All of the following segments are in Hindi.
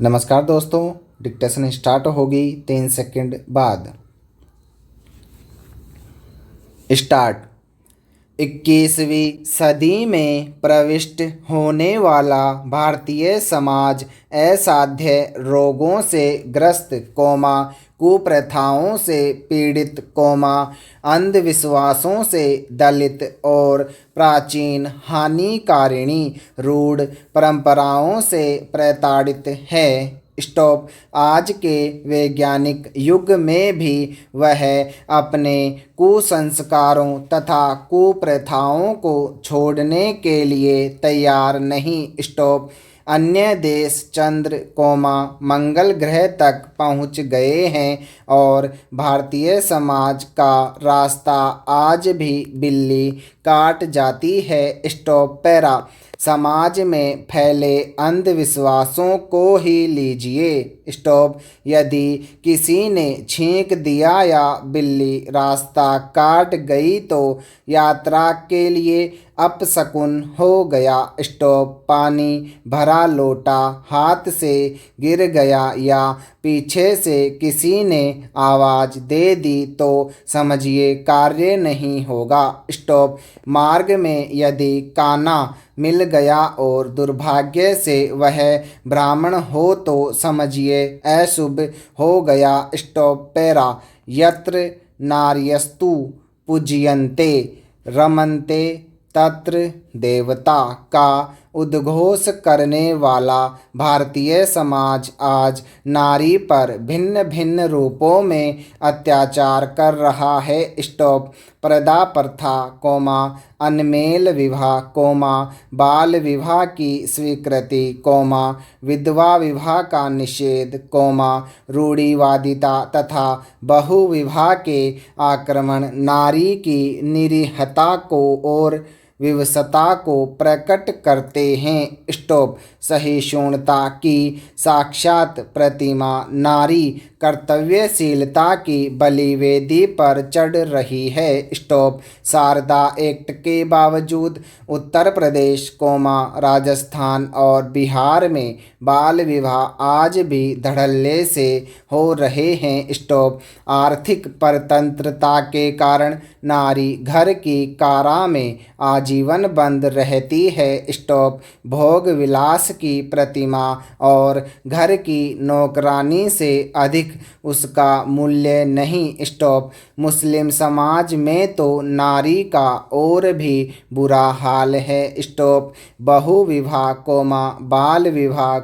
नमस्कार दोस्तों, डिक्टेशन स्टार्ट होगी 3 सेकंड बाद। स्टार्ट। 21वीं सदी में प्रविष्ट होने वाला भारतीय समाज असाध्य रोगों से ग्रस्त, कुप्रथाओं से पीड़ित, अंधविश्वासों से दलित और प्राचीन हानिकारिणी रूढ़ परंपराओं से प्रताड़ित है। स्टॉप। आज के वैज्ञानिक युग में भी वह अपने कुसंस्कारों तथा कुप्रथाओं को छोड़ने के लिए तैयार नहीं। स्टॉप। अन्य देश चंद्र, मंगल ग्रह तक पहुंच गए हैं और भारतीय समाज का रास्ता आज भी बिल्ली काट जाती है। Stop para. समाज में फैले अंधविश्वासों को ही लीजिए। स्टॉप। यदि किसी ने छींक दिया या बिल्ली रास्ता काट गई तो यात्रा के लिए अपशकुन हो गया। स्टॉप। पानी भरा लोटा हाथ से गिर गया या पीछे से किसी ने आवाज़ दे दी तो समझिए कार्य नहीं होगा। स्टॉप। मार्ग में यदि काना मिल गया और दुर्भाग्य से वह ब्राह्मण हो तो समझिए अशुभ हो गया। Stop para. यत्र नार्यस्तु पूज्यन्ते रमन्ते तत्र देवता का उद्घोष करने वाला भारतीय समाज आज नारी पर भिन्न भिन्न रूपों में अत्याचार कर रहा है। स्टॉप। प्रदा प्रथा, अनमेल विवाह, बाल विवाह की स्वीकृति, विधवा विवाह का निषेध, रूढ़िवादिता तथा बहुविवाह के आक्रमण नारी की निरीहता को और विवशता को प्रकट करते हैं। स्टॉप। सहिष्णुता की साक्षात प्रतिमा नारी कर्तव्यशीलता की बलिवेदी पर चढ़ रही है। स्टॉप। शारदा एक्ट के बावजूद उत्तर प्रदेश, राजस्थान और बिहार में बाल विवाह आज भी धड़ल्ले से हो रहे हैं। स्टॉप। आर्थिक परतंत्रता के कारण नारी घर की कारा में आजीवन बंद रहती है। स्टॉप। भोग विलास की प्रतिमा और घर की नौकरानी से अधिक उसका मूल्य नहीं। स्टॉप। मुस्लिम समाज में तो नारी का और भी बुरा हाल है। स्टॉप। बहुविवाह, बाल विवाह,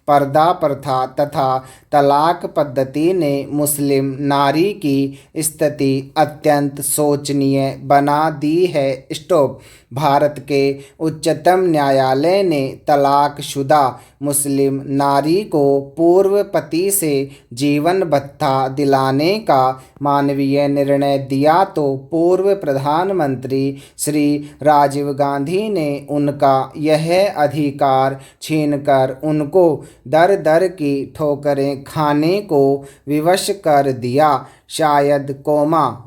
पर्दा प्रथा तथा तलाक पद्धति ने मुस्लिम नारी की स्थिति अत्यंत शोचनीय बना दी है। स्टॉप। भारत के उच्चतम न्यायालय ने तलाकशुदा मुस्लिम नारी को पूर्व पति से जीवन भत्ता दिलाने का मानवीय निर्णय दिया तो पूर्व प्रधानमंत्री श्री राजीव गांधी ने उनका यह अधिकार छीनकर उनको दर दर की ठोकरें खाने को विवश कर दिया। शायद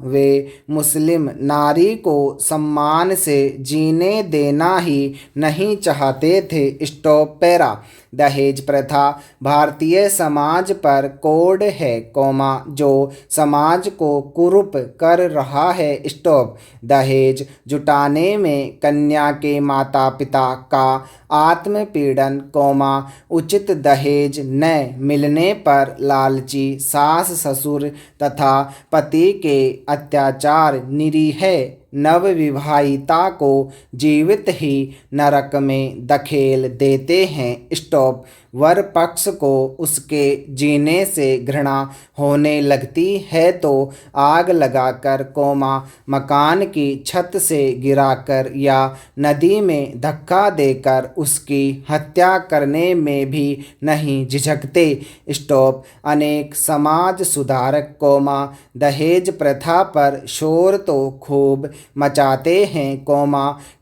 वे मुस्लिम नारी को सम्मान से जीने देना ही नहीं चाहते थे। Stop para. दहेज प्रथा भारतीय समाज पर कोड है, जो समाज को कुरूप कर रहा है। स्टॉप। दहेज जुटाने में कन्या के माता पिता का आत्मपीड़न, उचित दहेज न मिलने पर लालची सास ससुर तथा पति के अत्याचार निरीह नवविवाहिता को जीवित ही नरक में धकेल देते हैं। स्टॉप। वर पक्ष को उसके जीने से घृणा होने लगती है तो आग लगाकर, मकान की छत से गिराकर या नदी में धक्का देकर उसकी हत्या करने में भी नहीं झिझकते। स्टॉप। अनेक समाज सुधारक, दहेज प्रथा पर शोर तो खूब मचाते हैं,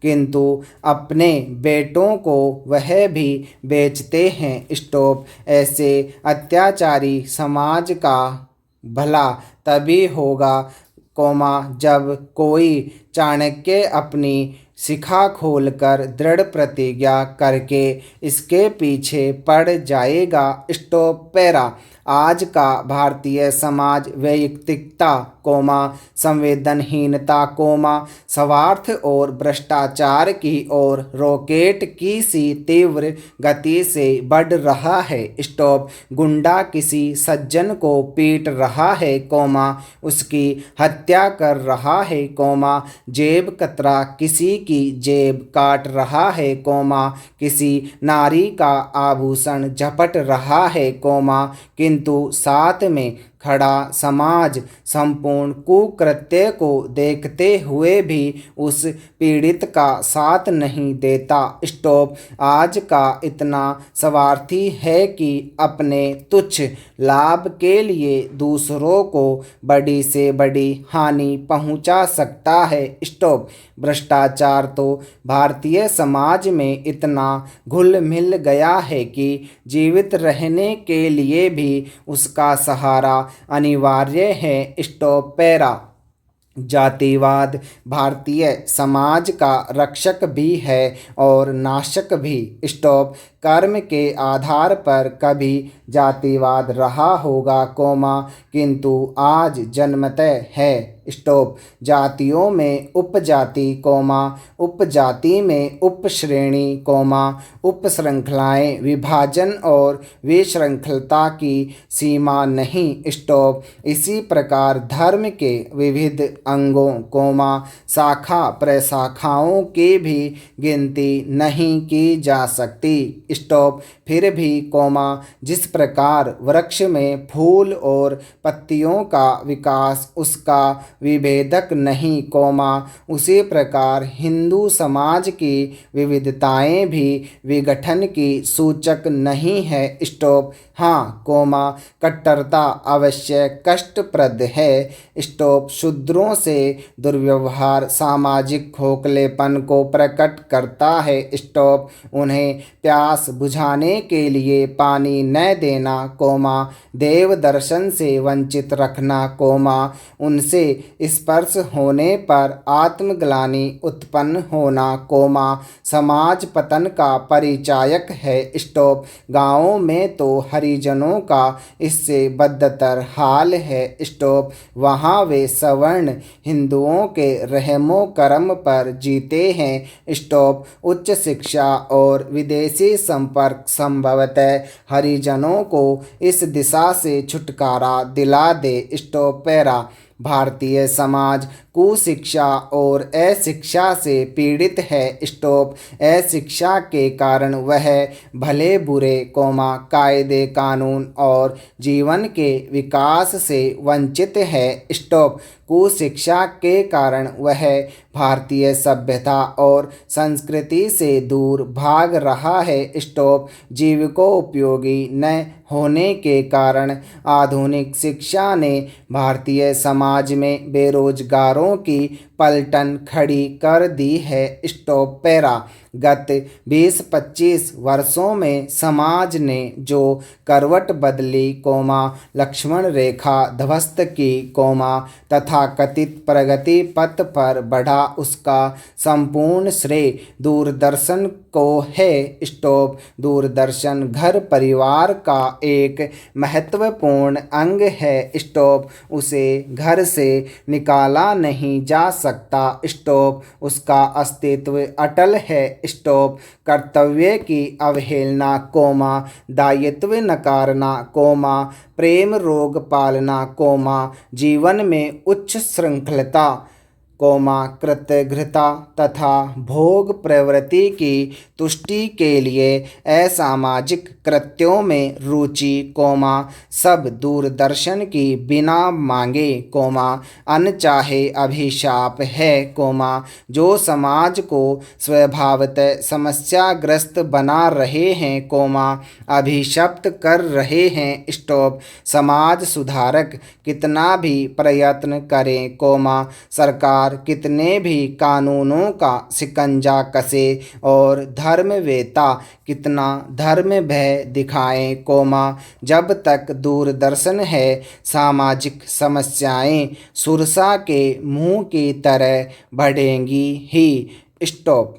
किंतु अपने बेटों को वह भी बेचते हैं। स्टॉप। ऐसे अत्याचारी समाज का भला तभी होगा, जब कोई चाणक्य अपनी शिखा खोलकर दृढ़ प्रतिज्ञा करके इसके पीछे पड़ जाएगा। Stop para. आज का भारतीय समाज वैयक्तिकता संवेदनहीनता स्वार्थ और भ्रष्टाचार की ओर रॉकेट की सी तीव्र गति से बढ़ रहा है। स्टॉप। गुंडा किसी सज्जन को पीट रहा है उसकी हत्या कर रहा है जेब कतरा किसी की जेब काट रहा है किसी नारी का आभूषण झपट रहा है किंतु साथ में खड़ा समाज संपूर्ण कुकृत्य को देखते हुए भी उस पीड़ित का साथ नहीं देता। स्टॉप। आज का इतना स्वार्थी है कि अपने तुच्छ लाभ के लिए दूसरों को बड़ी से बड़ी हानि पहुंचा सकता है। स्टॉप। भ्रष्टाचार तो भारतीय समाज में इतना घुल मिल गया है कि जीवित रहने के लिए भी उसका सहारा अनिवार्य है। Stop para. जातिवाद भारतीय समाज का रक्षक भी है और नाशक भी। स्टॉप। कर्म के आधार पर कभी जातिवाद रहा होगा किंतु आज जन्मतः है। स्टॉप। जातियों में उपजाति उपजाति में उपश्रेणी उपश्रृंखलाएं विभाजन और विशृंखलता की सीमा नहीं। स्टॉप। इसी प्रकार धर्म के विविध अंगों शाखा प्रशाखाओं की भी गिनती नहीं की जा सकती। स्टॉप। फिर भी जिस प्रकार वृक्ष में फूल और पत्तियों का विकास उसका विभेदक नहीं उसी प्रकार हिंदू समाज की विविधताएं भी विघटन की सूचक नहीं है। स्टॉप। हाँ कट्टरता अवश्य कष्टप्रद है। स्टॉप। शूद्रों से दुर्व्यवहार सामाजिक खोखलेपन को प्रकट करता है। स्टॉप। उन्हें प्यास बुझाने के लिए पानी न देना देव दर्शन से वंचित रखना उनसे स्पर्श होने पर आत्मग्लानि उत्पन्न होना समाज पतन का परिचायक है। स्टॉप। गाँवों में तो हरिजनों का इससे बदतर हाल है। स्टॉप। वहाँ वे सवर्ण हिंदुओं के रहमो करम पर जीते हैं। स्टॉप। उच्च शिक्षा और विदेशी संपर्क संभवतः हरिजनों को इस दिशा से छुटकारा दिला दे। Stop para. भारतीय समाज कुशिक्षा और अशिक्षा से पीड़ित है। स्टॉप। अशिक्षा के कारण वह भले बुरे कायदे कानून और जीवन के विकास से वंचित है। स्टॉप। कुशिक्षा के कारण वह भारतीय सभ्यता और संस्कृति से दूर भाग रहा है। स्टॉप। जीविकोपयोगी न होने के कारण आधुनिक शिक्षा ने भारतीय समाज में बेरोजगारों की पलटन खड़ी कर दी है। Stop para. गत 20-25 वर्षों में समाज ने जो करवट बदली लक्ष्मण रेखा ध्वस्त की तथा कथित प्रगति पथ पर बढ़ा उसका संपूर्ण श्रेय दूरदर्शन को है। स्टॉप। दूरदर्शन घर परिवार का एक महत्वपूर्ण अंग है। स्टॉप। उसे घर से निकाला नहीं जा सकता। स्टॉप। उसका अस्तित्व अटल है। स्टॉप। कर्तव्य की अवहेलना दायित्व नकारना प्रेम रोग पालना जीवन में उच्च श्रृंखलता कृतघ्नता तथा भोग प्रवृत्ति की तुष्टि के लिए असामाजिक कृत्यों में रुचि सब दूरदर्शन की बिना मांगे अनचाहे अभिशाप है जो समाज को स्वभावतः समस्याग्रस्त बना रहे हैं अभिशप्त कर रहे हैं। स्टॉप। समाज सुधारक कितना भी प्रयत्न करें सरकार कितने भी कानूनों का शिकंजा कसे और धर्मवेत्ता कितना धर्म भय दिखाएं जब तक दूरदर्शन है सामाजिक समस्याएं सुरसा के मुंह की तरह बढ़ेंगी ही। स्टॉप।